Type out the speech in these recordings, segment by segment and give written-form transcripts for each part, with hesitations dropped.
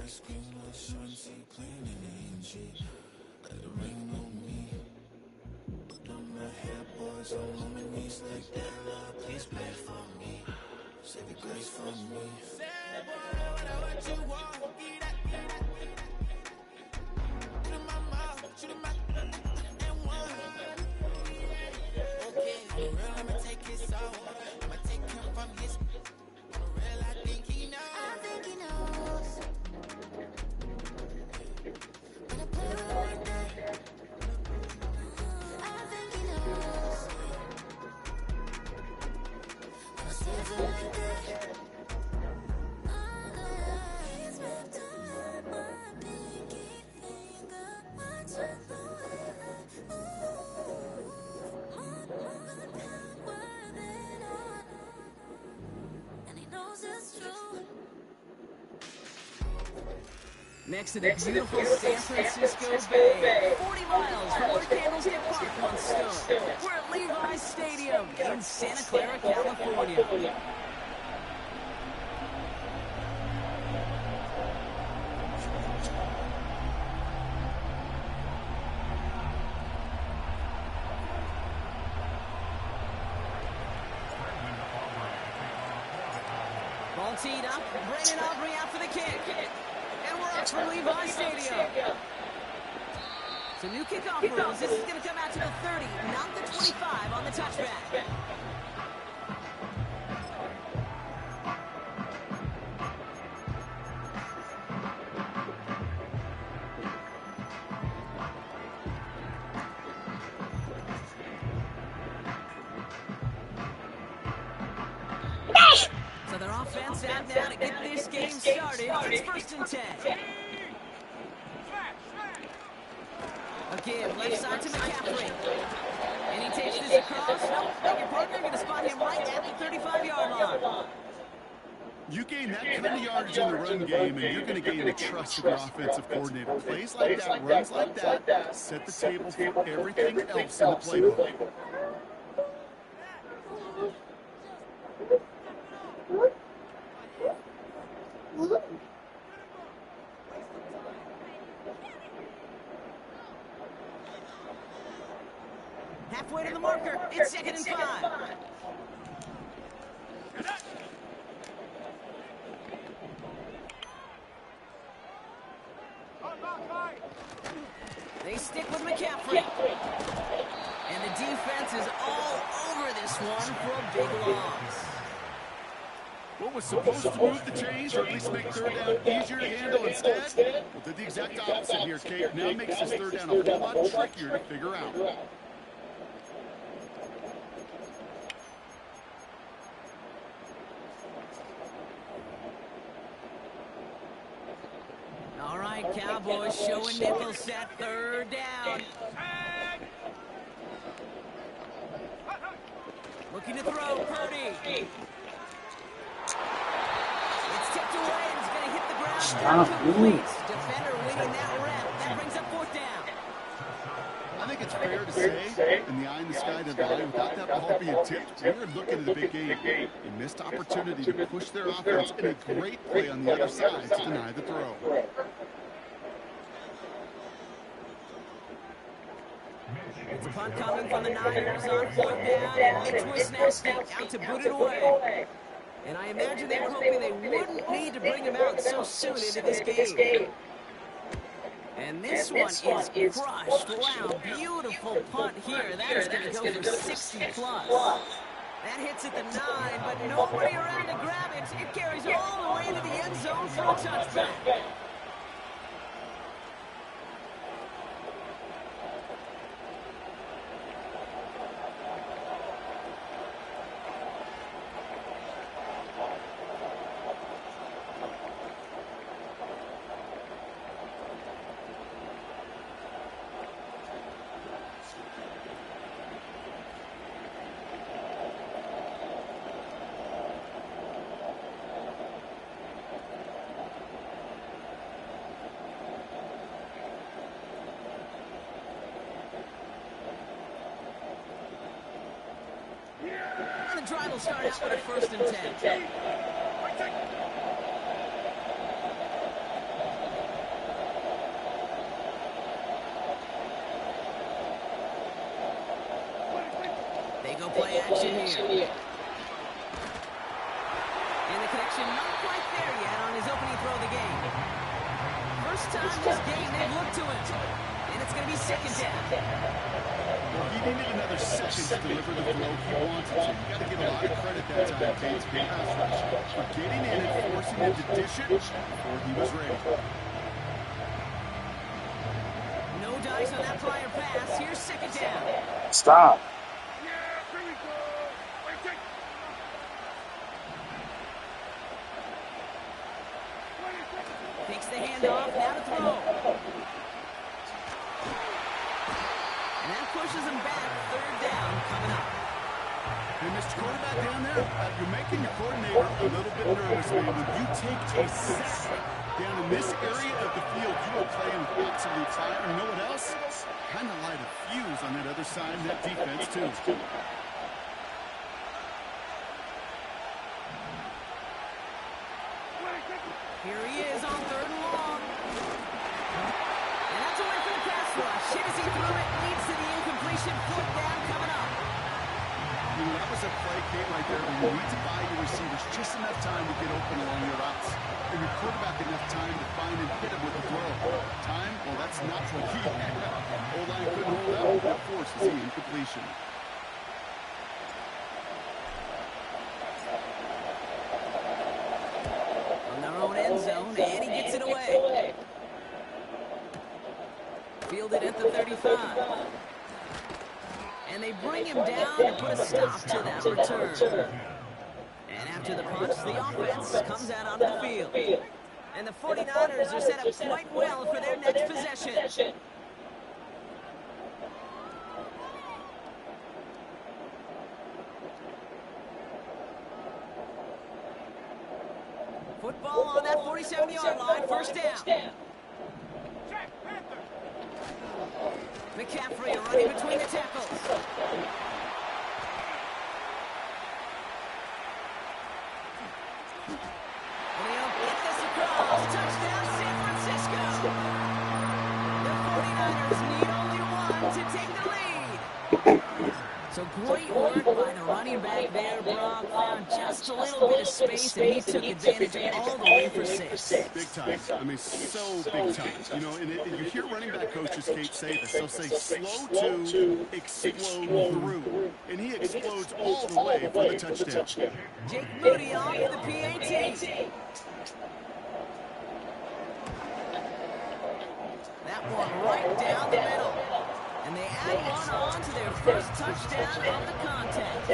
First screen, little short, see playing in the NG. Let it rain on me. Put on my hair, boys, on my knees like that. Lord, please pray for me. Save your grace for me. Say, boy, what you want? Get that. Shoot in my mouth, shoot in my and one. Okay, for real, I'ma take his soul. I'ma take him from his. For real, I think he knows. I think he knows. Gonna play with him like that. I think he knows. Gonna save him like that. He's wrapped around my pinky finger, watching the way I and he knows it's true. Next to the beautiful San Francisco Bay, 40 miles from where Candlestick Park once stood. We're at Levi's Stadium in Santa Clara, California. Ball teed up, Brandon Aubrey out for the kick. And we're up from Levi's Stadium. So new kickoff rules. This is going to come out to the 30, not the 25 on the touchback. So their offense out now to get this game started. It's 1st and 10. Again, left side to McCaffrey. And he takes this across. Nope, your partner going to spot him right at the 35-yard line. You gain that kind of yardage in the run game, and you're going to gain the trust of your offensive coordinator. Plays like that, runs like that, set the table for everything else in the playbook. Halfway to the marker. It's 2nd and 5. They stick with McCaffrey. And the defense is all over this one for a big loss. What was supposed to move the chains, or at least make 3rd down easier to handle instead? Well, did the exact opposite here, Kate. Now makes this 3rd down a whole lot trickier to figure out. All right, Cowboys showing nickel set, 3rd down. Looking to throw, Purdy. It's tipped away and it's going to hit the ground. Incomplete. Defender winning that rep. That brings up 4th down. I think it's fair to say, in the eye in the sky deadline, without that ball being tipped, we were looking at a big game. A missed opportunity to push their offense, and a great play on the other side to deny the throw. It's a punt coming from the Niners on 4th down, and they twist now stick out to boot it away. And I imagine they were hoping they wouldn't need to bring him out so soon into this game. And this one is crushed. Wow, beautiful punt here. That is going to go for 60+. That hits at the 9, but nobody around to grab it. It carries all the way to the end zone for a touchback. The drive will start out with a 1st and 10. They go play action here. And the connection not quite there yet on his opening throw of the game. First time this game they've looked to him. And it's going to be second down. Well, he needed another second to deliver the throw he wanted to. You got to give a lot of credit that time, Kate's big pass rush, for getting in and forcing him to dish it before he was ready. No dice on that prior pass. Here's second down. Stop. Takes the handoff, now to throw. And that pushes him back. Third down coming up. Hey, Mr. Quarterback down there, you're making your coordinator a little bit nervous, man. When you take a sack down in this area of the field, you are playing with absolute fire. And you know what else? Kind of light a fuse on that other side of that defense, too. Here he is on third and long. And that's away for the pass rush. Hit as he threw it, leads to the incompletion. Fourth down coming up. You know, that was a play, Kate, right there. When you need to buy your receivers just enough time to get open along your routes. And your quarterback enough time to find and hit him with the throw. Time? Well, that's not what he had. O-line couldn't hold up. That forces the incompletion. End zone, and he gets it away. Fielded at the 35. And they bring him down to put a stop to that return. And after the punch, the offense comes out onto the field. And the 49ers are set up quite well for their next possession. Football on that 47-yard line, first down. McCaffrey running between the tackles. And they'll get this across. Touchdown, San Francisco. The 49ers need only one to take the lead. So great work by the running back there, Brock. Found just a little bit of space, and he took advantage all the way for 6. Big time. I mean, so big time. You know, and you hear running back coaches, Kate, say this. They'll say slow to explode through. And he explodes all the way for the touchdown. Jake Moody off the PAT. That one right down the middle. And they add one on to their first touchdown of the contest.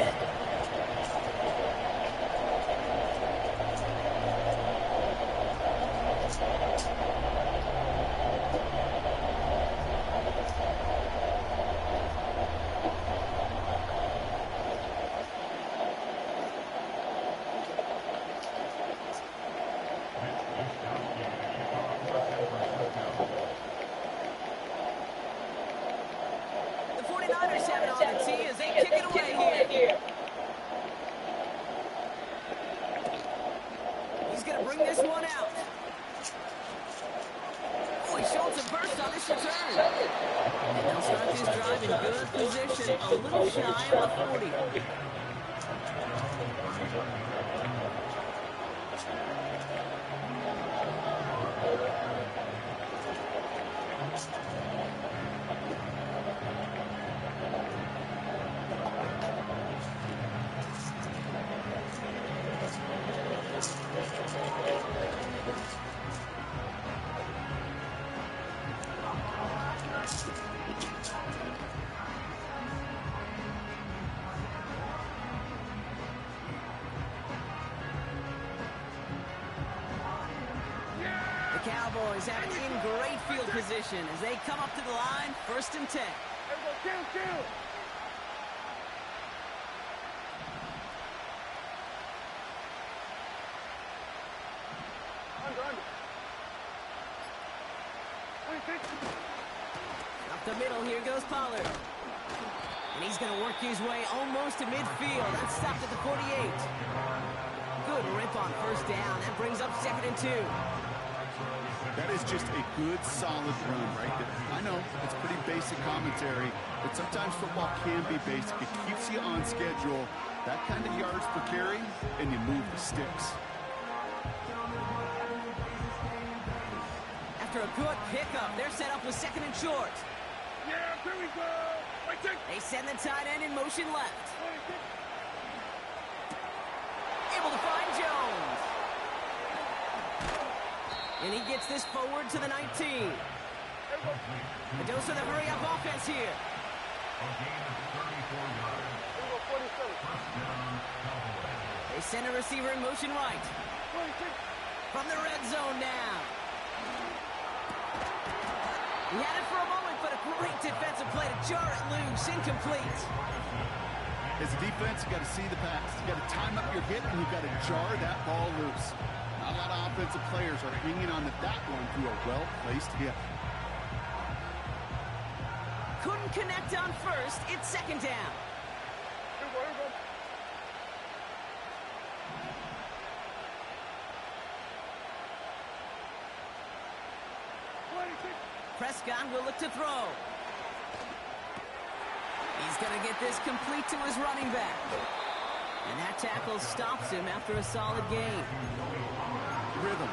A little shy of the 40. Cowboys have it in great field position as they come up to the line, 1st and 10. Up the middle, here goes Pollard. And he's going to work his way almost to midfield. That's stopped at the 48. Good rip on 1st down. That brings up 2nd and 2. That is is just a good, solid run right there. I know, it's pretty basic commentary, but sometimes football can be basic. It keeps you on schedule, that kind of yards per carry, and you move the sticks. After a good pickup, they're set up with 2nd and short. Yeah, here we go. They send the tight end in motion left. Able to find Jones. And he gets this forward to the 19. A dose of the hurry-up offense here. They send a receiver in motion right. From the red zone now. He had it for a moment, but a great defensive play to jar it loose. Incomplete. As a defense, you got to see the pass. You got to time up your hit, and you got to jar that ball loose. Not a lot of offensive players are hanging on to that one through a well-placed hit. Couldn't connect on first. It's 2nd down. Prescott will look to throw. He's going to get this complete to his running back. And that tackle stops him after a solid gain. Rhythm.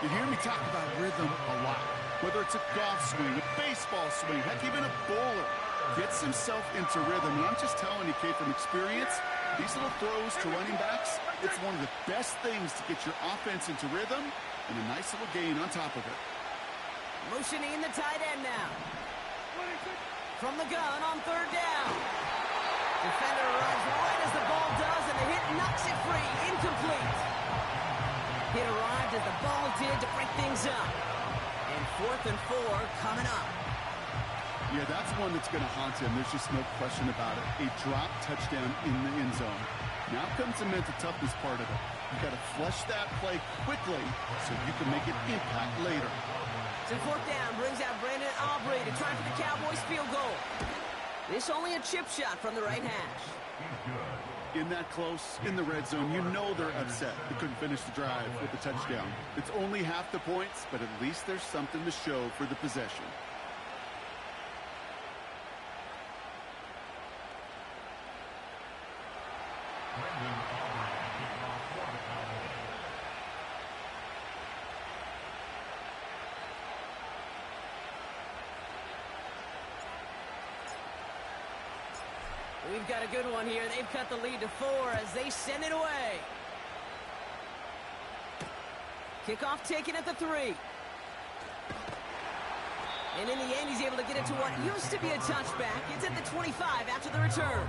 You hear me talk about rhythm a lot. Whether it's a golf swing, a baseball swing, heck, even a bowler gets himself into rhythm. And I'm just telling you, Kate, from experience, these little throws to running backs, it's one of the best things to get your offense into rhythm and a nice little gain on top of it. Motioning the tight end now. From the gun on 3rd down. Defender arrives right as the ball does, and the hit knocks it free. Incomplete. Hit arrived as the ball did to break things up. And 4th and 4 coming up. Yeah, that's one that's going to haunt him. There's just no question about it. A drop touchdown in the end zone. Now comes the mental toughness part of it. You got to flush that play quickly so you can make an impact later. So 4th down brings out Brandon Aubrey to try for the Cowboys field goal. This only a chip shot from the right hash. In that close, in the red zone, you know they're upset. They couldn't finish the drive with the touchdown. It's only half the points, but at least there's something to show for the possession. We've got a good one here. They've cut the lead to 4 as they send it away. Kickoff taken at the 3. And in the end, he's able to get it to what used to be a touchback. It's at the 25 after the return.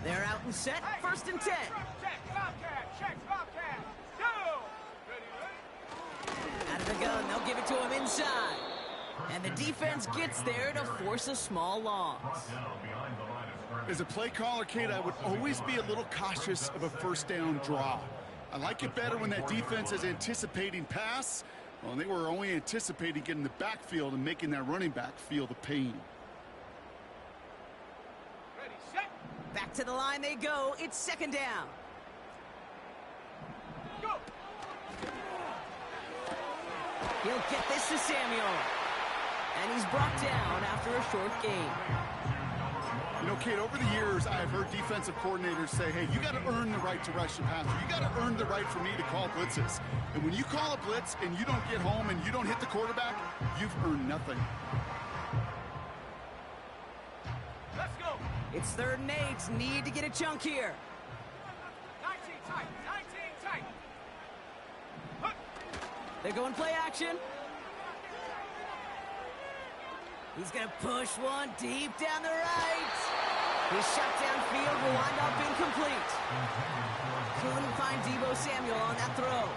They're out and set. 1st and 10. Check, Bobcat. Go! Out of the gun, they'll give it to him inside. And the defense gets there to force a small loss. As a play caller, Kate, I would always be a little cautious of a 1st down draw. I like it better when that defense is anticipating pass. Well, they were only anticipating getting the backfield and making that running back feel the pain. Ready, set, Back to the line they go. It's 2nd down. go! He'll get this to Samuel. And he's brought down after a short gain. You know, Kate, over the years, I've heard defensive coordinators say, hey, you got to earn the right to rush the passer. You got to earn the right for me to call blitzes. And when you call a blitz and you don't get home and you don't hit the quarterback, you've earned nothing. Let's go! It's 3rd and 8. Need to get a chunk here. 19 tight, 19 tight. They're going play action. He's going to push one deep down the right. His shot downfield will wind up incomplete. Couldn't find Deebo Samuel on that throw.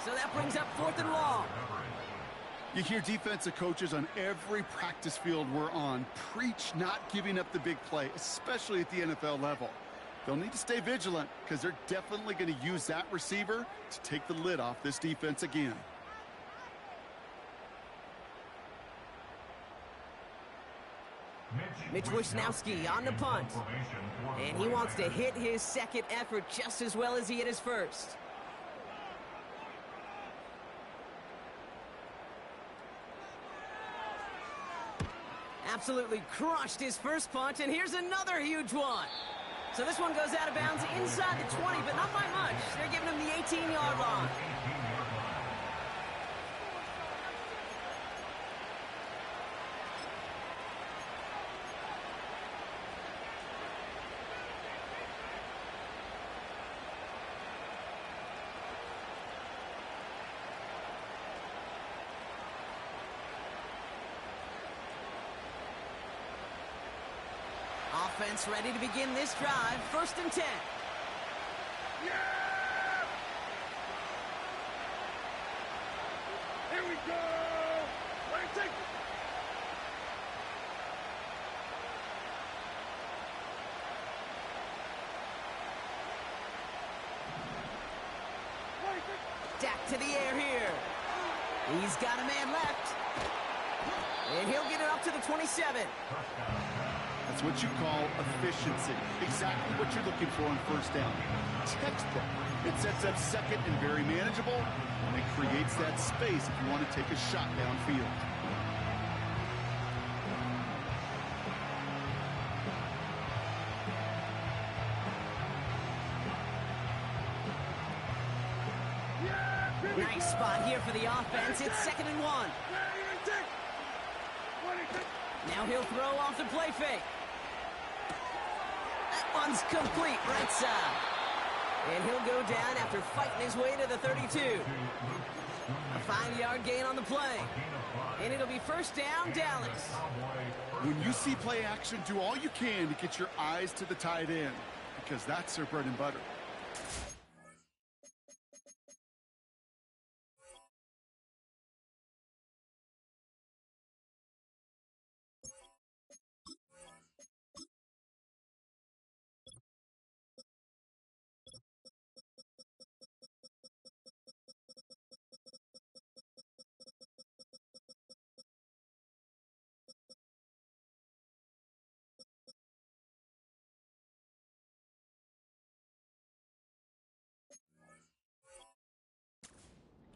So that brings up 4th and long. You hear defensive coaches on every practice field we're on preach not giving up the big play, especially at the NFL level. They'll need to stay vigilant because they're definitely going to use that receiver to take the lid off this defense again. Mitch Wisnowski on the punt. And he wants to hit his second effort just as well as he hit his first. Absolutely crushed his first punt, and here's another huge one. So this one goes out of bounds inside the 20, but not by much. They're giving him the 18-yard line. Offense ready to begin this drive. 1st and 10. Yeah! Here we go! Wait, take it! Dak to the air here. He's got a man left. And he'll get it up to the 27. That's what you call efficiency. Exactly what you're looking for on 1st down. Textbook. It sets up 2nd and very manageable, and it creates that space if you want to take a shot downfield. Nice spot here for the offense. It's 2nd and 1. Now he'll throw off the play fake. That one's complete, right side. And he'll go down after fighting his way to the 32. A 5-yard gain on the play. And it'll be 1st down, Dallas. When you see play action, do all you can to get your eyes to the tight end, because that's their bread and butter.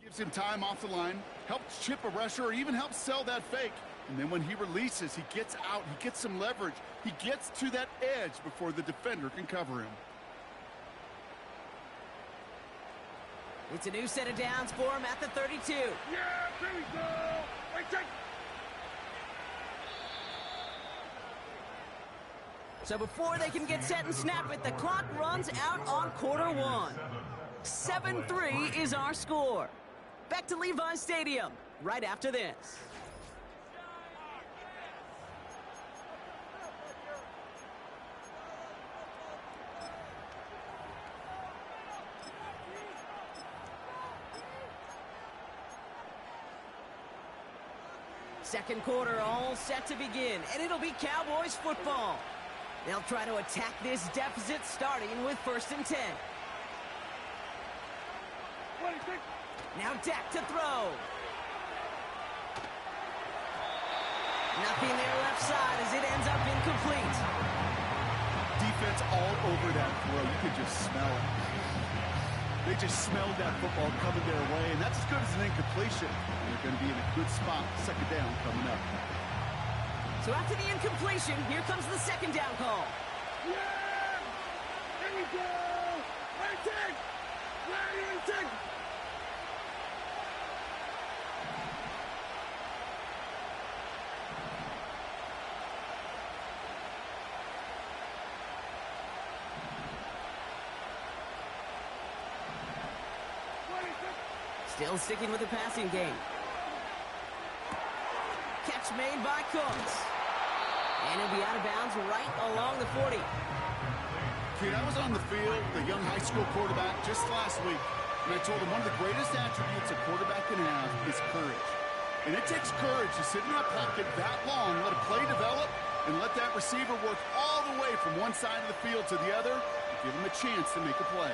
Gives him time off the line, helps chip a rusher, or even helps sell that fake. And then when he releases, he gets out, he gets some leverage. He gets to that edge before the defender can cover him. It's a new set of downs for him at the 32. Yeah, here we go! Wait, take. So before they can get set and snap it, the clock runs out on quarter 1. 7-3 is our score. Back to Levi's Stadium right after this. Second quarter all set to begin, and it'll be Cowboys football. They'll try to attack this deficit starting with 1st and 10. Now Dak to throw. Nothing there left side as it ends up incomplete. Defense all over that throw. You could just smell it. They just smelled that football coming their way, and that's as good as an incompletion. And they're going to be in a good spot. 2nd down coming up. So after the incompletion, here comes the 2nd down call. Yeah! Here we go! Right take! Right take! Still sticking with the passing game. Catch made by Cooks. And he'll be out of bounds right along the 40. Kid, I was on the field, the young high school quarterback, just last week, and I told him one of the greatest attributes a quarterback can have is courage. And it takes courage to sit in that pocket that long, let a play develop, and let that receiver work all the way from one side of the field to the other. If Give him a chance to make a play.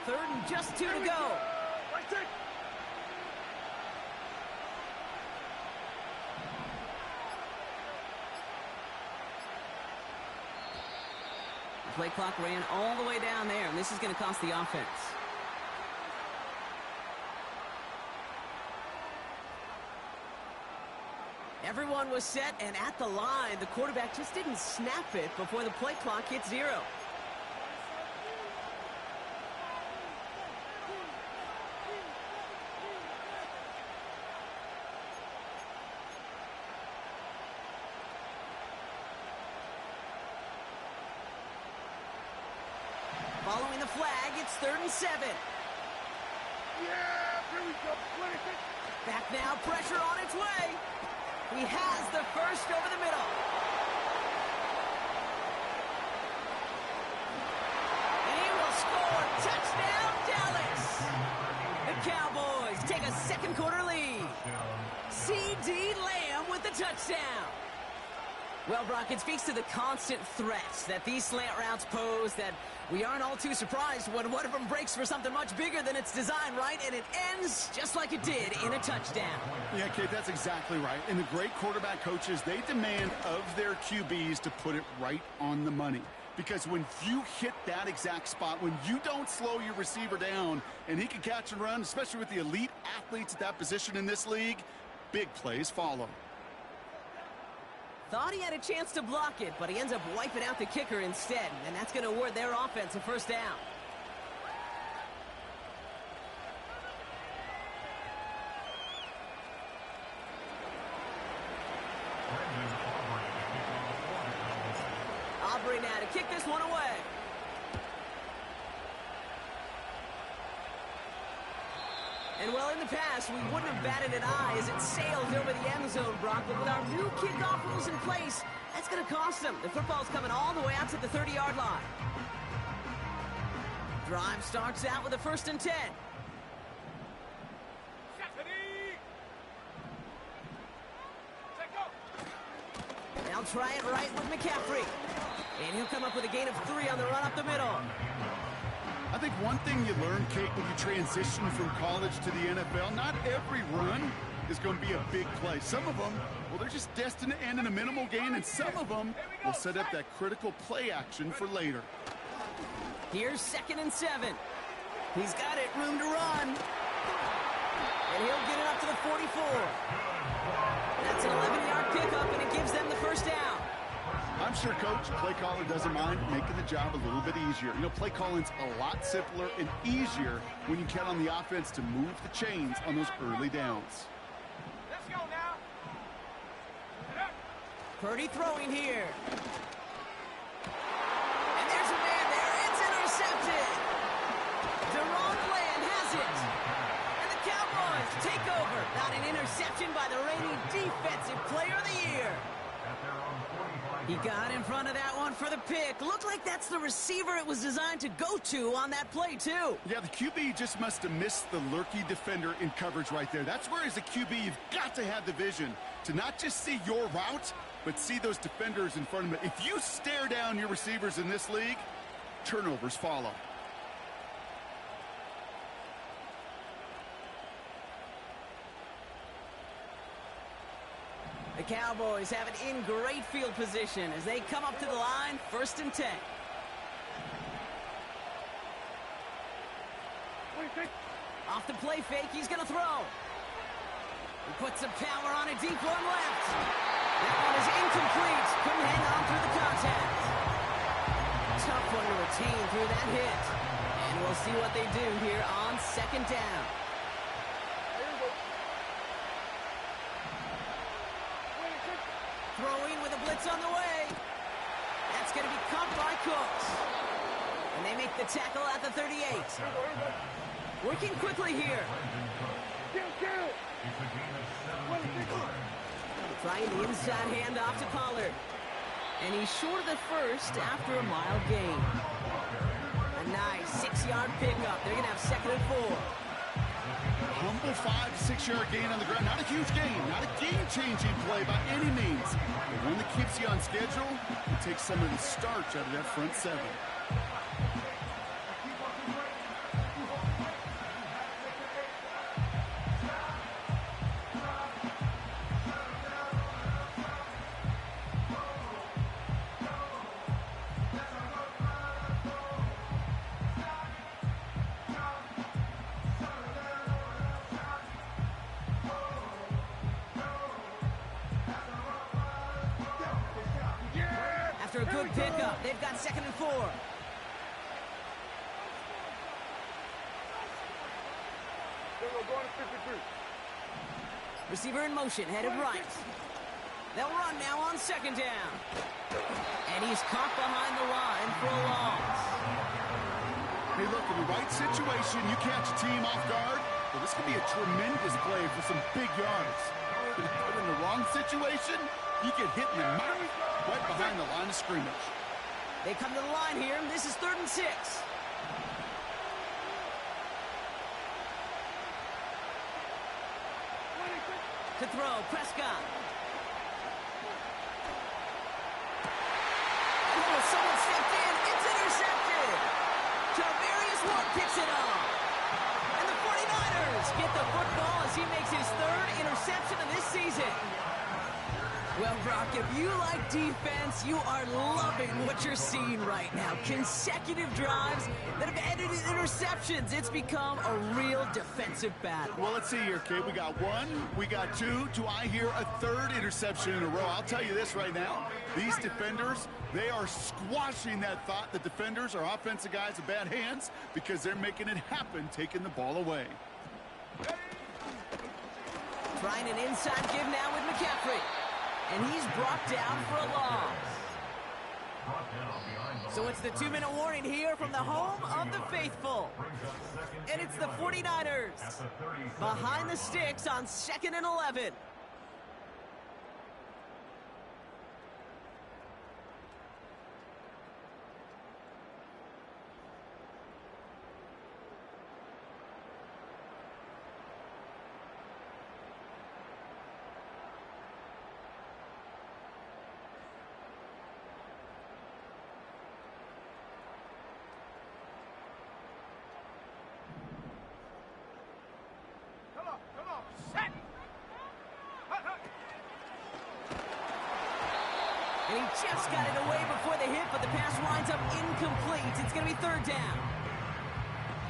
Third and just 2 to go. Right take. The play clock ran all the way down there, and this is going to cost the offense. Everyone was set and at the line. The quarterback just didn't snap it before the play clock hit 0. Following the flag, it's 3rd and 7. Yeah, here we go. Right take. Back now, pressure on its way. He has the first over the middle. And he will score. Touchdown, Dallas. The Cowboys take a second quarter lead. C.D. Lamb with the touchdown. Well, Brock, it speaks to the constant threats that these slant routes pose, that we aren't all too surprised when one of them breaks for something much bigger than its design, right? And it ends just like it did in a touchdown. Yeah, Kate, that's exactly right. And the great quarterback coaches, they demand of their QBs to put it right on the money. Because when you hit that exact spot, when you don't slow your receiver down and he can catch and run, especially with the elite athletes at that position in this league, big plays follow. Thought he had a chance to block it, but he ends up wiping out the kicker instead, and that's going to award their offense a first down. Aubrey now to kick this one away. And well, in the past, we wouldn't have batted an eye as it sailed over the end zone, Brock. But with our new kickoff rules in place, that's going to cost them. The football's coming all the way out to the 30-yard line. Drive starts out with a 1st and 10. They'll try it right with McCaffrey. And he'll come up with a gain of 3 on the run up the middle. I think one thing you learn, Kate, when you transition from college to the NFL, not every run is going to be a big play. Some of them, well, they're just destined to end in a minimal gain, and some of them will set up that critical play action for later. Here's 2nd and 7. He's got it, room to run. And he'll get it up to the 44. That's an 11-yard pickup, and it gives them the first down. I'm sure Coach, play caller doesn't mind making the job a little bit easier. You know, play calling's a lot simpler and easier when you count on the offense to move the chains on those early downs. Let's go now. Purdy throwing here. And there's a man there. It's intercepted. Deron Bland has it. And the Cowboys take over. Not an interception by the reigning defensive player of the year. He got in front of that one for the pick. Looked like that's the receiver it was designed to go to on that play, too. Yeah, the QB just must have missed the lurky defender in coverage right there. That's where, as a QB, you've got to have the vision to not just see your route, but see those defenders in front of it. If you stare down your receivers in this league, turnovers follow. The Cowboys have it in great field position as they come up to the line, 1st and 10. Off the play fake, he's going to throw. He puts some power on a deep one left. That one is incomplete. Couldn't hang on through the contact. Tough one to retain through that hit. And we'll see what they do here on second down. Throwing with a blitz on the way. That's going to be caught by Cooks. And they make the tackle at the 38. Working quickly here. Trying the inside handoff to Pollard. And he's short of the first after a mild gain. A nice 6-yard pickup. They're going to have second and 4. Humble 5 to 6 yard gain on the ground. Not a huge gain, not a game-changing play by any means. But one that keeps you on schedule and takes some of the starch out of that front seven. After a good pickup, they've got second and 4. Receiver in motion, headed right. They'll run now on second down. And he's caught behind the line for a loss. Hey, look, in the right situation, you catch a team off guard. Well, this could be a tremendous play for some big yards. But in the wrong situation, you get hit in the mouth right behind the line of scrimmage. They come to the line here. This is 3rd and 6. To throw, Prescott. Oh, someone stepped in. It's intercepted. Tavarius Ward picks it off. And the 49ers get the football as he makes his 3rd interception of this season. Well, Brock, if you like defense, you are loving what you're seeing right now. Consecutive drives that have ended in interceptions. It's become a real defensive battle. Well, let's see here, Kate. We got 1, we got 2. Do I hear a 3rd interception in a row? I'll tell you this right now. These defenders, they are squashing that thought. The defenders are offensive guys with bad hands because they're making it happen, taking the ball away. Trying an inside give now with McCaffrey. And he's brought down for a loss. So it's the 2-minute warning here from the home of the faithful. And it's the 49ers behind the sticks on 2nd and 11. And he just got it away before the hit, but the pass winds up incomplete. It's going to be 3rd down.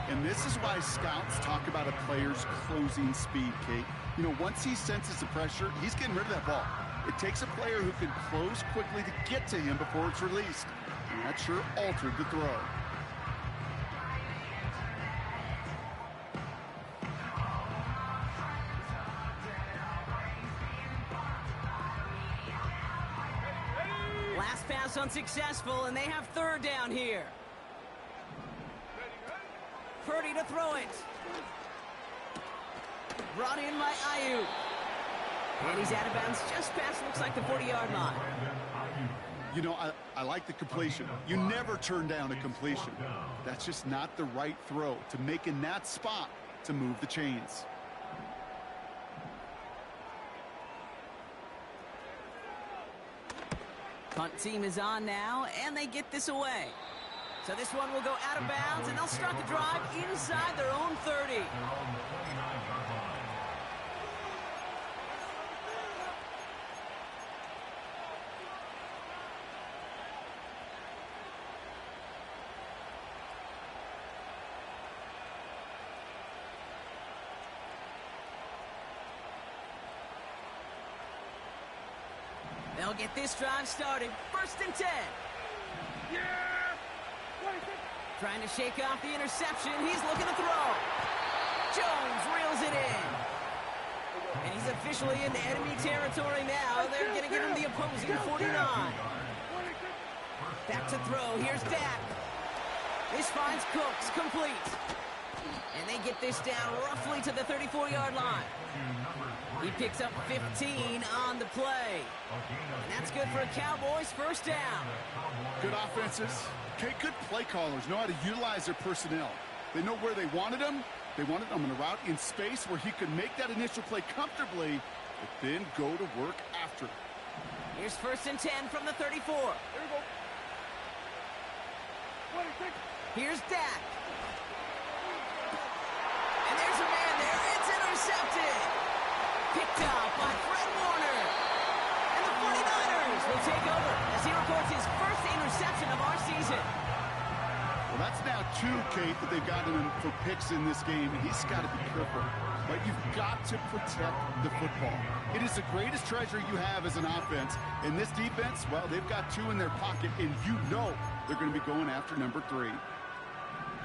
And this is why scouts talk about a player's closing speed, Kate. You know, once he senses the pressure, he's getting rid of that ball. It takes a player who can close quickly to get to him before it's released. And that sure altered the throw. Last pass unsuccessful, and they have 3rd down here. Purdy to throw it. Brought in by Ayuk. And he's out of bounds just past, looks like the 40-yard line. You know, I like the completion. You never turn down a completion. That's just not the right throw to make in that spot to move the chains. Punt team is on now, and they get this away. So this one will go out of bounds, and they'll start the drive inside their own 30. They'll get this drive started. 1st and 10. Yeah! 26. Trying to shake off the interception. He's looking to throw. Jones reels it in. And he's officially in enemy territory now. They're going to give him the opposing 49. Back to throw. Here's Dak. This finds Cooks, complete. And they get this down roughly to the 34-yard line. He picks up 15 on the play. And that's good for a Cowboys 1st down. Good offenses. Okay, good play callers know how to utilize their personnel. They know where they wanted them. They wanted them on a route in space where he could make that initial play comfortably, but then go to work after. Here's 1st and 10 from the 34. Here we go. 26. Here's Dak. And there's a man there. It's intercepted. Picked up by Fred Warner. And the 49ers will take over as he records his 1st interception of our season. Well, that's now 2, Kate, that they've gotten him for picks in this game, and he's got to be careful. But you've got to protect the football. It is the greatest treasure you have as an offense. And this defense, well, they've got 2 in their pocket, and you know they're going to be going after number 3.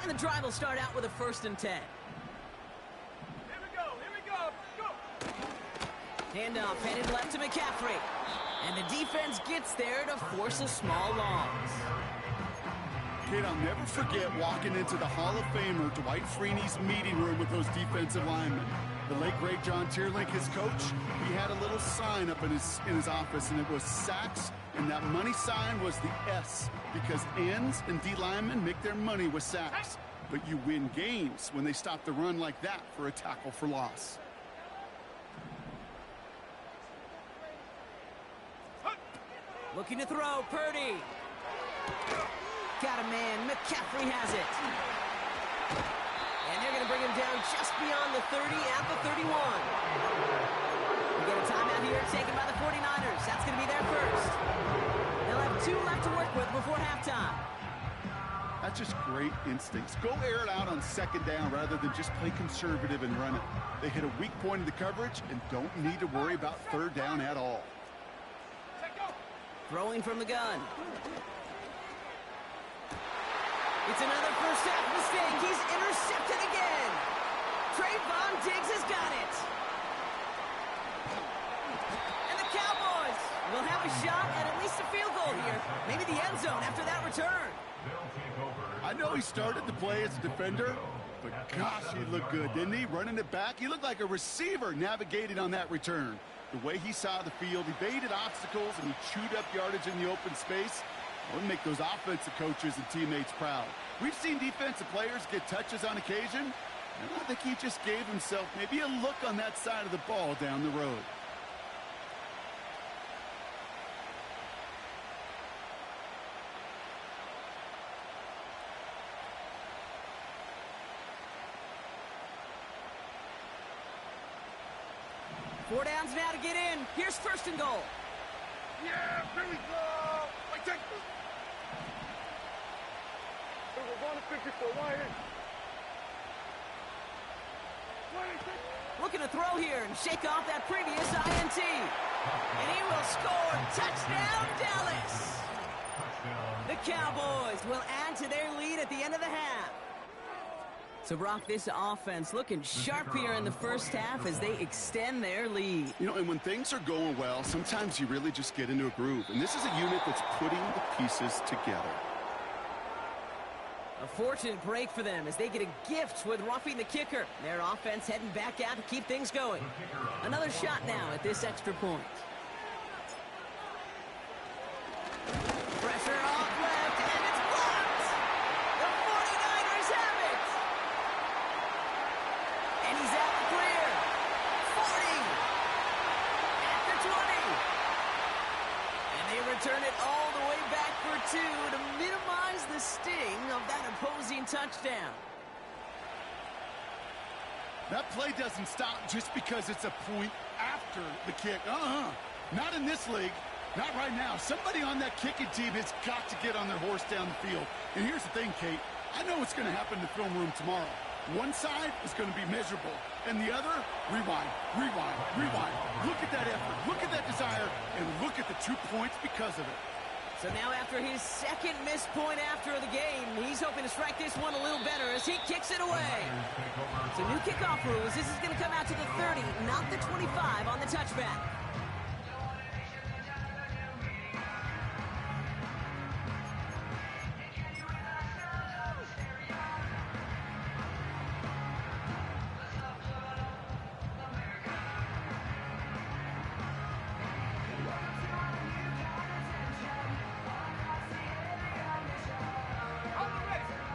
And the drive will start out with a 1st and 10. Here we go. Here we go. Go. Handoff headed left to McCaffrey. And the defense gets there to force a small loss. Kate, I'll never forget walking into the Hall of Famer Dwight Freeney's meeting room with those defensive linemen. The late, great John Tierlink, his coach, he had a little sign up in his office, and it was sacks, and that money sign was the S, because ends and D linemen make their money with sacks. But you win games when they stop the run like that for a tackle for loss. Looking to throw, Purdy. Got a man, McCaffrey has it. And they're going to bring him down just beyond the 30 at the 31. We get a timeout here taken by the 49ers. That's going to be their 1st. They'll have 2 left to work with before halftime. That's just great instincts. Go air it out on 2nd down rather than just play conservative and run it. They hit a weak point in the coverage and don't need to worry about 3rd down at all. Throwing from the gun. It's another 1st half mistake. He's intercepted again. Trayvon Diggs has got it. And the Cowboys will have a shot at least a field goal here. Maybe the end zone after that return. I know he started to play as a defender, but gosh, he looked good, didn't he? Running it back, he looked like a receiver navigating on that return. The way he saw the field, he baited obstacles, and he chewed up yardage in the open space. That would make those offensive coaches and teammates proud. We've seen defensive players get touches on occasion, and I think he just gave himself maybe a look on that side of the ball down the road. Four downs now to get in. Here's 1st and goal. Yeah, here we go. Wait, take. We're going to 54. Right in. 26. Looking to throw here and shake off that previous INT. And he will score. Touchdown, Dallas. The Cowboys will add to their lead at the end of the half. So, Brock, this offense looking sharp here in the 1st half as they extend their lead. You know, and when things are going well, sometimes you really just get into a groove. And this is a unit that's putting the pieces together. A fortunate break for them as they get a gift with roughing the kicker. Their offense heading back out to keep things going. Another shot now at this extra point. Pressure off left, and it's blocked! The 49ers have it! And he's out the clear. 40! At the 20! And they return it all the way back for 2 to minimize the sting of that opposing touchdown. That play doesn't stop just because it's a point after the kick. Not in this league. Not right now. Somebody on that kicking team has got to get on their horse down the field. And here's the thing, Kate. I know what's going to happen in the film room tomorrow. One side is going to be miserable, and the other, rewind, rewind, rewind. Look at that effort, look at that desire, and look at the 2 points because of it. So now after his second missed point after the game, he's hoping to strike this one a little better as he kicks it away. So new kickoff rules. This is going to come out to the 30, not the 25 on the touchback.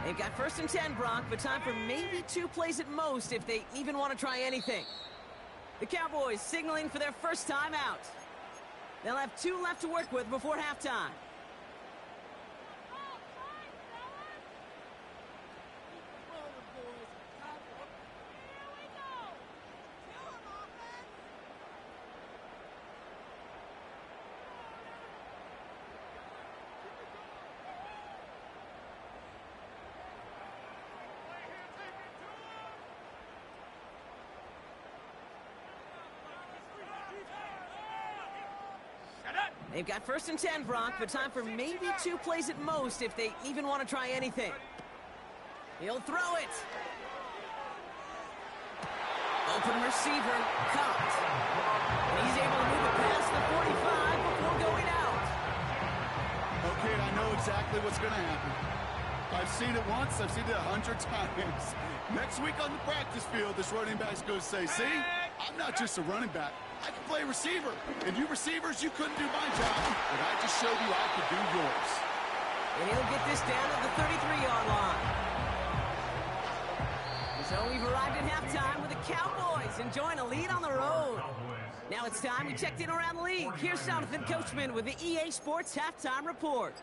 They've got 1st and 10, Brock, but time for maybe 2 plays at most if they even want to try anything. The Cowboys signaling for their first time out. They'll have 2 left to work with before halftime. They've got 1st and 10, Brock, but time for maybe 2 plays at most if they even want to try anything. He'll throw it. Open receiver, caught. And he's able to move it past the 45 before going out. Okay, I know exactly what's going to happen. I've seen it once, I've seen it 100 times. Next week on the practice field, this running back's going to say, see, I'm not just a running back. I can play receiver. And you receivers, you couldn't do my job, but I just showed you I could do yours. And he'll get this down at the 33-yard line. So we've arrived at halftime with the Cowboys enjoying a lead on the road. Now it's time we checked in around the league. Here's Jonathan Coachman with the EA Sports Halftime Report.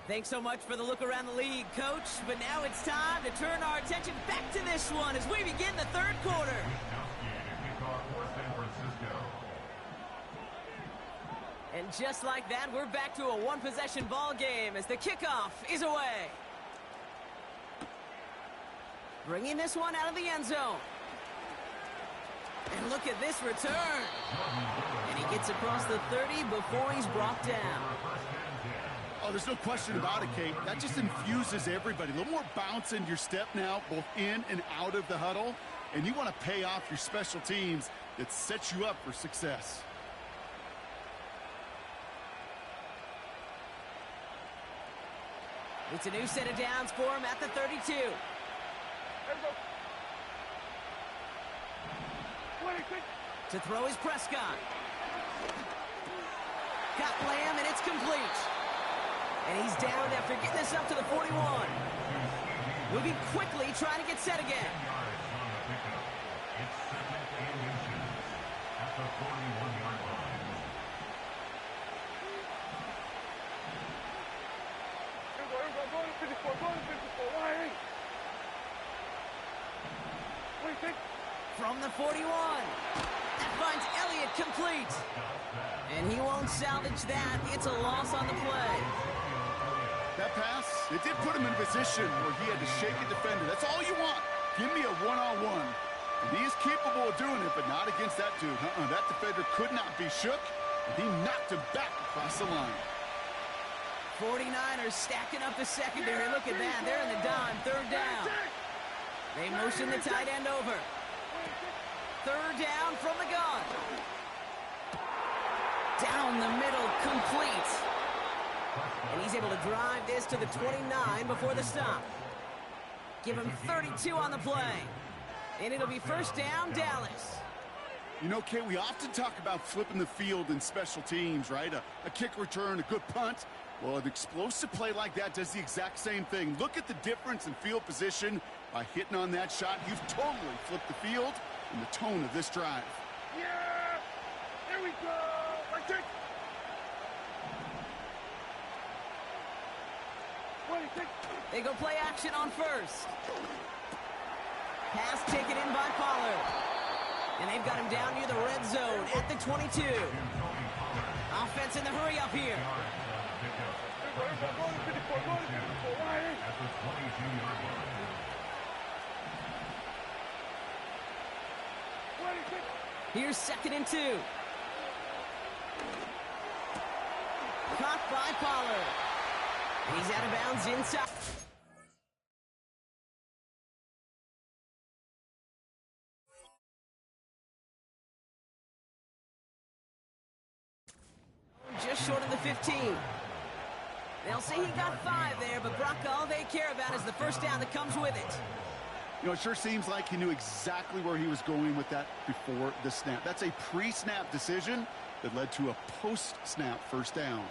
Thanks so much for the look around the league, Coach. But now it's time to turn our attention back to this one as we begin the 3rd quarter. And just like that, we're back to a 1-possession ball game as the kickoff is away. Bringing this one out of the end zone. And look at this return. And he gets across the 30 before he's brought down. Oh, there's no question about it, Kate. That just infuses everybody. A little more bounce in your step now, both in and out of the huddle. And you want to pay off your special teams that sets you up for success. It's a new set of downs for him at the 32. To throw is Prescott. Got Lamb, and it's complete. And he's down after getting this up to the 41. Moving quickly, trying to get set again. From the 41. That finds Elliott complete. And he won't salvage that. It's a loss on the play. That pass, it did put him in a position where he had to shake a defender. That's all you want. Give me a one-on-one. And he is capable of doing it, but not against that dude. That defender could not be shook, and he knocked him back across the line. 49ers stacking up the secondary. Look at that. They're in the dime. 3rd down. They motion the tight end over. 3rd down from the gun. Down the middle, complete. And he's able to drive this to the 29 before the stop. Give him 32 on the play. And it'll be 1st down, Dallas. You know, Kay, we often talk about flipping the field in special teams, right? A kick return, a good punt. Well, an explosive play like that does the exact same thing. Look at the difference in field position by hitting on that shot. You've totally flipped the field and the tone of this drive. Yeah! Here we go! Right there! They go play action on first. Pass taken in by Pollard. And they've got him down near the red zone at the 22. Offense in the hurry up here. Here's 2nd and 2. Caught by Pollard. He's out of bounds inside. Just short of the 15. They'll say he got 5 there, but Brock, all they care about is the first down that comes with it. You know, it sure seems like he knew exactly where he was going with that before the snap. That's a pre-snap decision that led to a post-snap first down.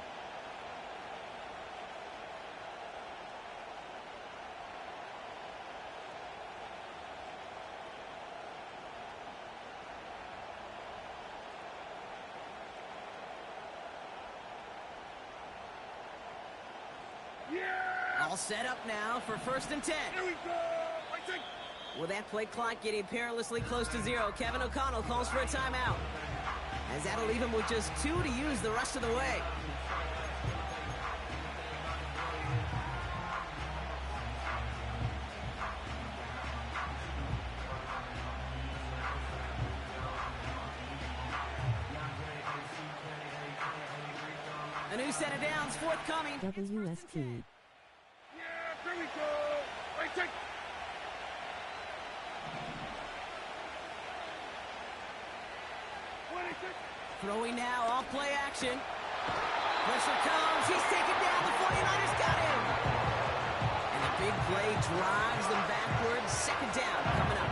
All set up now for 1st and 10. Here we go. With that play clock getting perilously close to 0, Kevin O'Connell calls for a timeout. As that'll leave him with just 2 to use the rest of the way. A new set of downs forthcoming. WST. Yeah, here we go. Throwing now, off play action. Pressure comes, he's taken down, the 49ers got him. And a big play drives them backwards. 2nd down coming up.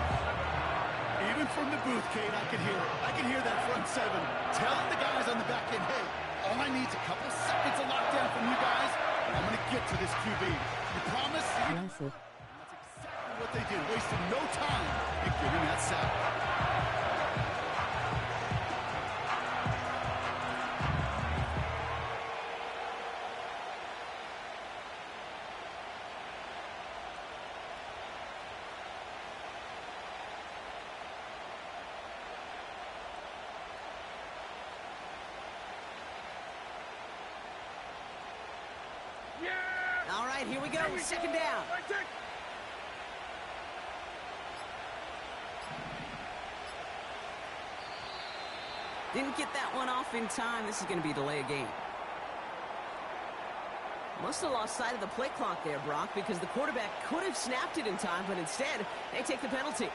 Even from the booth, Kate, I could hear it. I could hear that front 7 telling the guys on the back end, hey, all I need is a couple seconds of lockdown from you guys, and I'm going to get to this QB. You promise? Massive. That's exactly what they did, wasting no time in getting that sack. All right, here we go. 2nd down. Didn't get that one off in time. This is going to be a delay of game. Must have lost sight of the play clock there, Brock, because the quarterback could have snapped it in time, but instead, they take the penalty.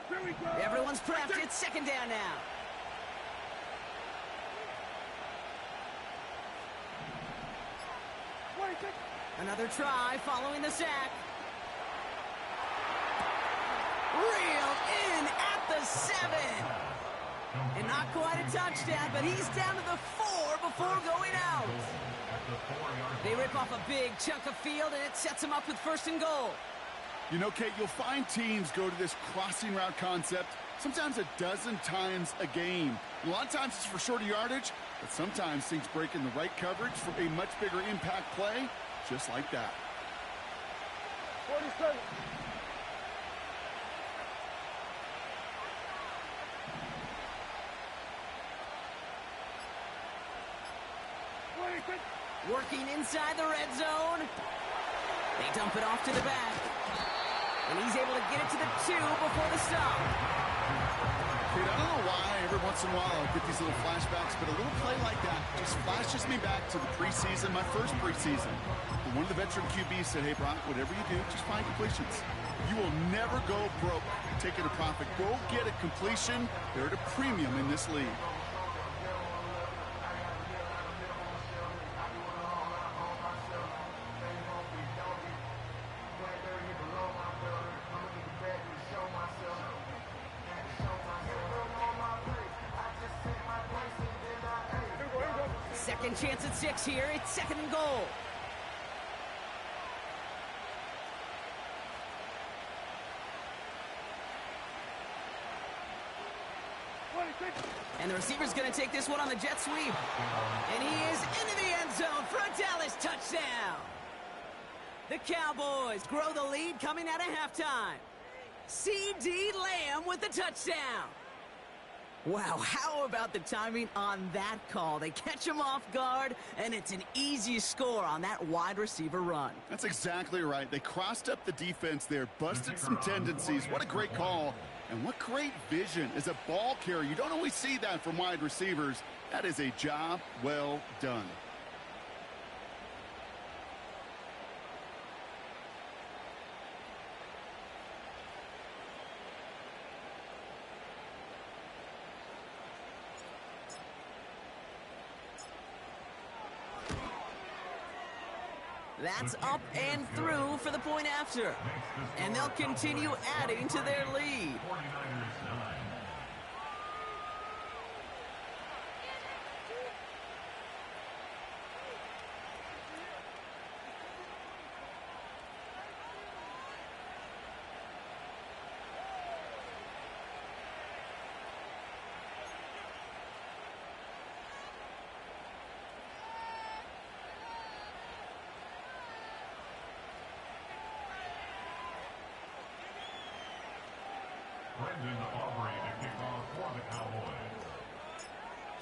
Here we go. Everyone's prepped. It's 2nd down now. Another try following the sack. Reeled in at the 7. And not quite a touchdown, but he's down to the 4 before going out. They rip off a big chunk of field, and it sets them up with 1st and goal. You know, Kate, you'll find teams go to this crossing route concept sometimes a dozen times a game. A lot of times it's for shorter yardage, but sometimes things break in the right coverage for a much bigger impact play, just like that. 47. Working inside the red zone. They dump it off to the back. And he's able to get it to the 2 before the stop. Dude, I don't know why every once in a while I'll get these little flashbacks, but a little play like that just flashes me back to the preseason, my first preseason. And one of the veteran QBs said, hey, Brock, whatever you do, just find completions. You will never go broke taking a profit. Go get a completion. They're at a premium in this league. Second chance at 6 here. It's second and goal. And the receiver's going to take this one on the jet sweep. And he is into the end zone for a Dallas touchdown. The Cowboys grow the lead coming out of halftime. C.D. Lamb with the touchdown. Wow, how about the timing on that call? They catch him off guard, and it's an easy score on that wide receiver run. That's exactly right. They crossed up the defense there, busted some tendencies. What a great call, and what great vision as a ball carrier. You don't always see that from wide receivers. That is a job well done. That's up and through for the point after. And they'll continue adding to their lead.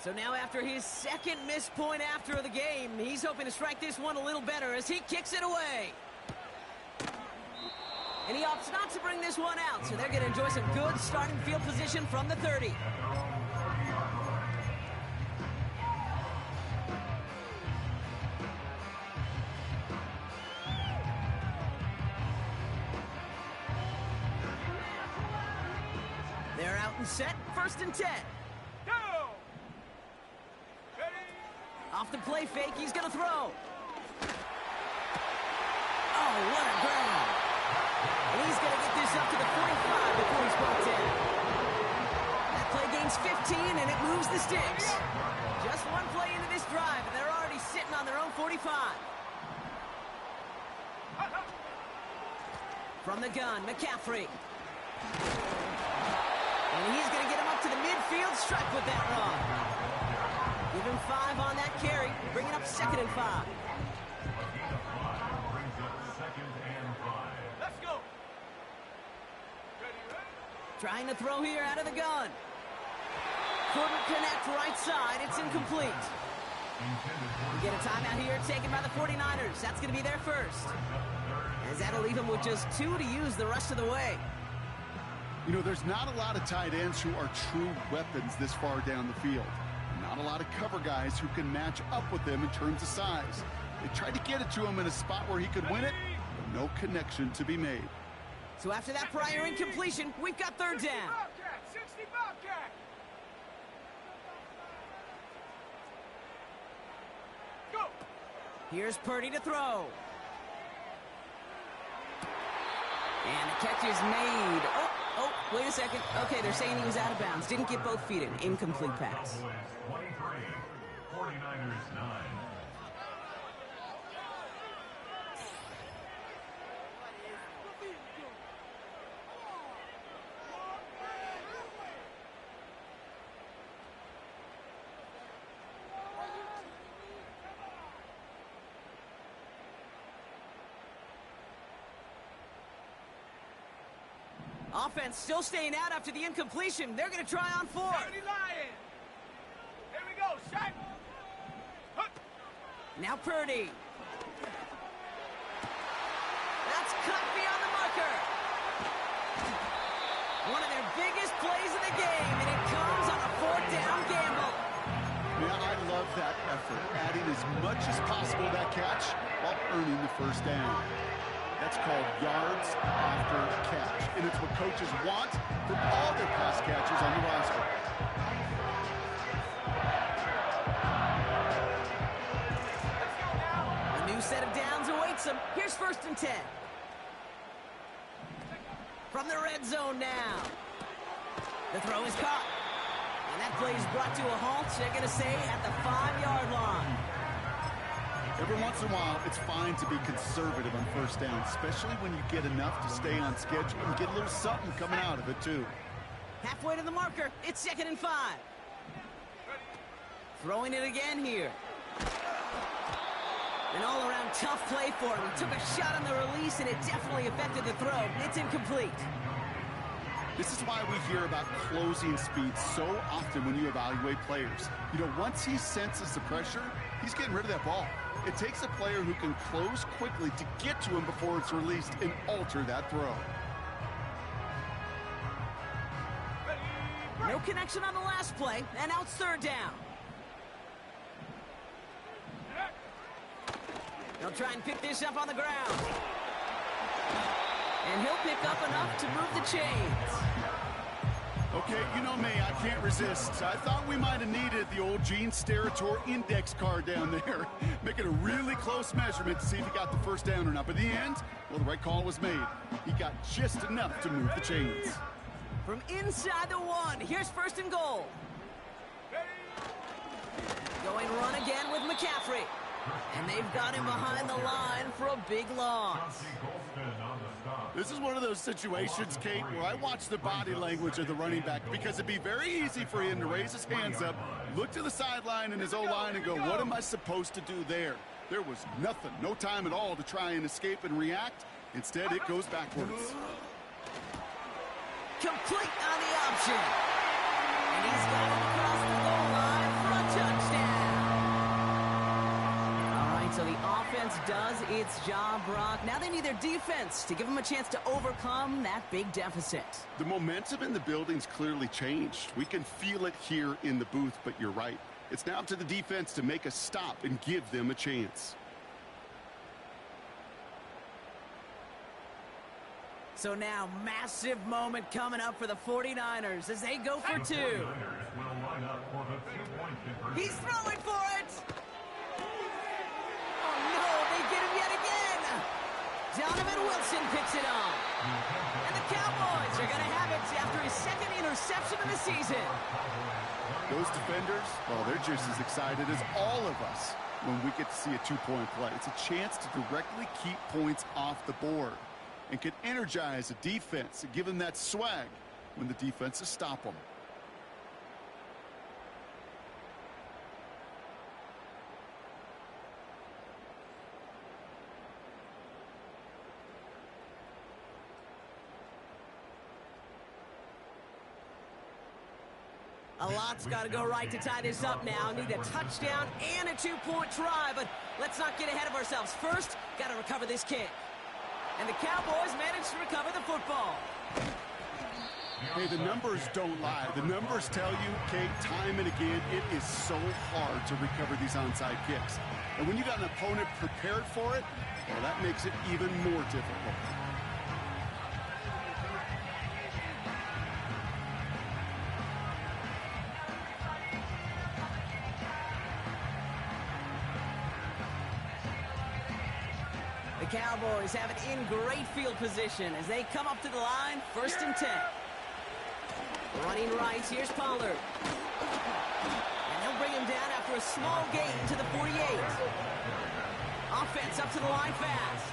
So now after his second missed point after the game, he's hoping to strike this one a little better as he kicks it away. And he opts not to bring this one out, so they're going to enjoy some good starting field position from the 30. They're out and set, 1st and 10. Off the play fake, he's going to throw. Oh, what a grab. And he's going to get this up to the 45 before he's brought down. That play gains 15, and it moves the sticks. Just one play into this drive, and they're already sitting on their own 45. From the gun, McCaffrey. And he's going to get him up to the midfield stripe with that run. Give him 5 on that carry, bringing up 2nd and 5. Let's go. Trying to throw here out of the gun. Couldn't connect right side. It's incomplete. We get a timeout here taken by the 49ers. That's going to be their first. As that'll leave them with just 2 to use the rest of the way. You know, there's not a lot of tight ends who are true weapons this far down the field. Not a lot of cover guys who can match up with them in terms of size. They tried to get it to him in a spot where he could win it, but no connection to be made. So after that prior incompletion, we've got 3rd down. 60 Bobcat. Go. Here's Purdy to throw. And the catch is made. Oh, wait a second. Okay, they're saying he was out of bounds. Didn't get both feet in. Incomplete pass. 49ers 9. Offense still staying out after the incompletion. They're going to try on 4. Dirty Lion. Here we go, shot. Now Purdy. That's cut beyond the marker. One of their biggest plays of the game, and it comes on a 4th down gamble. Yeah, I love that effort, adding as much as possible to that catch while earning the 1st down. That's called yards after catch, and it's what coaches want from all their pass catchers on the roster. A new set of downs awaits them. Here's 1st and 10. From the red zone now. The throw is caught. And that play is brought to a halt, they're going to say at the 5-yard line. Every once in a while, it's fine to be conservative on first down, especially when you get enough to stay on schedule and get a little something coming out of it, too. Halfway to the marker, it's 2nd and 5. Throwing it again here. An all-around tough play for him. He took a shot on the release, and it definitely affected the throw. It's incomplete. This is why we hear about closing speed so often when you evaluate players. You know, once he senses the pressure, he's getting rid of that ball. It takes a player who can close quickly to get to him before it's released and alter that throw. No connection on the last play, and now it's 3rd down. They'll try and pick this up on the ground. And he'll pick up enough to move the chains. Okay, you know me, I can't resist. I thought we might have needed the old Gene Steratore index card down there. Making a really close measurement to see if he got the first down or not. But in the end, well, the right call was made. He got just enough to move the chains. From inside the 1, here's 1st and goal. Going run again with McCaffrey. And they've got him behind the line for a big loss. This is one of those situations, Kate, where I watch the body language of the running back because it'd be very easy for him to raise his hands up, look to the sideline in his O-line and go, what am I supposed to do there? There was nothing, no time at all to try and escape and react. Instead, it goes backwards. Complete on the option. And he's got him across the goal line for a touchdown. So the offense does its job, Brock. Now they need their defense to give them a chance to overcome that big deficit. The momentum in the building's clearly changed. We can feel it here in the booth, but you're right. It's now up to the defense to make a stop and give them a chance. So now, massive moment coming up for the 49ers as they go for 2. He's throwing for it! Donovan Wilson picks it up. And the Cowboys are going to have it after his 2nd interception of the season. Those defenders, well, they're just as excited as all of us when we get to see a 2-point play. It's a chance to directly keep points off the board and can energize a defense and give them that swag when the defenses stop them. A lot's got to go right to tie this up now. Need a touchdown and a 2-point try, but let's not get ahead of ourselves. First, got to recover this kick. And the Cowboys managed to recover the football. Hey, the numbers don't lie. The numbers tell you, Kate, time and again, it is so hard to recover these onside kicks. And when you got an opponent prepared for it, well, that makes it even more difficult. The Cowboys have it in great field position as they come up to the line, 1st and 10. Running right, here's Pollard. And they'll bring him down after a small gain to the 48. Offense up to the line fast.